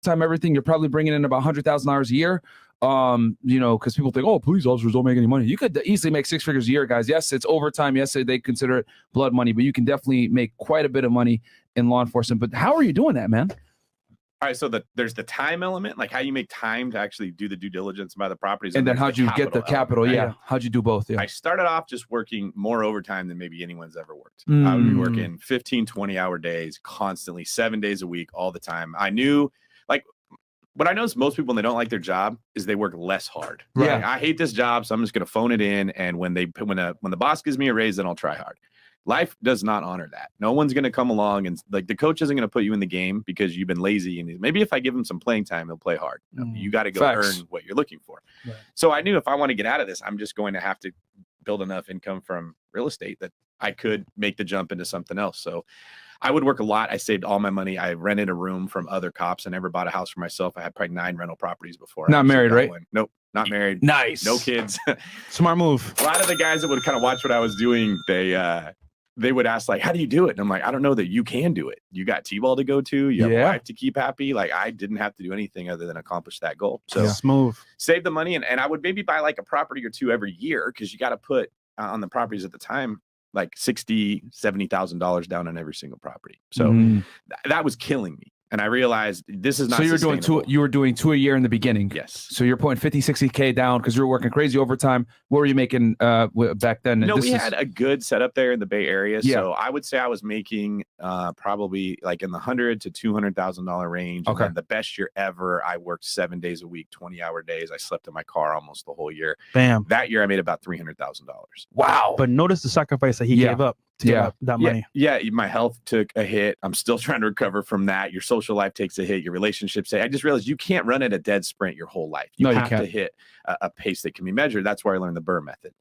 time everything, you're probably bringing in about $100,000 a year. You know, because people think, oh, police officers don't make any money. You could easily make 6 figures a year, guys. Yes, it's overtime. Yes, they consider it blood money, but you can definitely make quite a bit of money in law enforcement. But how are you doing that, man? All right, so there's the time element, like how you make time to actually do the due diligence by the properties. And then how'd you get the capital? Element, yeah. right? How'd you do both? Yeah. I started off just working more overtime than maybe anyone's ever worked. I would be working 15, 20-hour days constantly, 7 days a week, all the time. I knew, like, what I notice most people when they don't like their job is they work less hard. Right. Like, I hate this job, so I'm just going to phone it in. And when the boss gives me a raise, then I'll try hard. Life does not honor that. No one's going to come along and like the coach isn't going to put you in the game because you've been lazy. And maybe if I give him some playing time, he'll play hard. No, you got to go earn what you're looking for. Right. So I knew if I want to get out of this, I'm just going to have to build enough income from real estate that I could make the jump into something else. So I would work a lot. I saved all my money. I rented a room from other cops. I never bought a house for myself. I had probably 9 rental properties before. Not married, right? One. Nope. Not married. Nice. No kids. Smart move. A lot of the guys that would kind of watch what I was doing, they would ask, like, how do you do it? And I'm like, I don't know that you can do it. You got T-ball to go to. You have a wife to keep happy. Like, I didn't have to do anything other than accomplish that goal. So smooth. Save the money. And I would maybe buy like a property or two every year because you got to put on the properties at the time, like $60,000, $70,000 down on every single property. So that was killing me. And I realized this is not. So you were doing 2 a year in the beginning. Yes. So you're putting 50, 60K down because you were working crazy overtime. What were you making back then? No, we had a good setup there in the Bay Area. Yeah. So I would say I was making probably like in the $100,000 to $200,000 range. Okay. And the best year ever, I worked 7 days a week, 20-hour days. I slept in my car almost the whole year. Bam. That year I made about $300,000. Wow. But notice the sacrifice that he gave up to get that money. Yeah, my health took a hit. I'm still trying to recover from that. Your social life takes a hit. Your relationships say. I just realized you can't run at a dead sprint your whole life. You have to hit a pace that can be measured. That's where I learned the Burr method.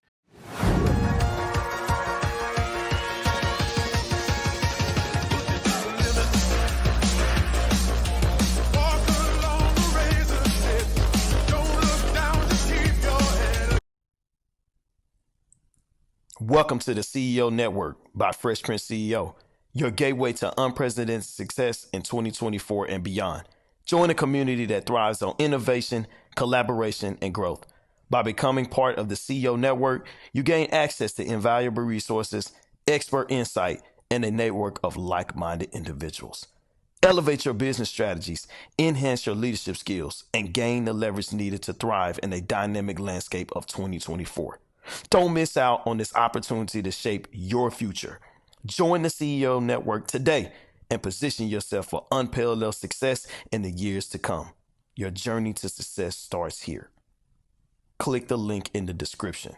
Welcome to the CEO Network by Fresh Prince CEO, your gateway to unprecedented success in 2024 and beyond. Join a community that thrives on innovation, collaboration, and growth. By becoming part of the CEO Network, you gain access to invaluable resources, expert insight, and a network of like-minded individuals. Elevate your business strategies, enhance your leadership skills, and gain the leverage needed to thrive in a dynamic landscape of 2024. Don't miss out on this opportunity to shape your future. Join the CEO Network today and position yourself for unparalleled success in the years to come. Your journey to success starts here. Click the link in the description.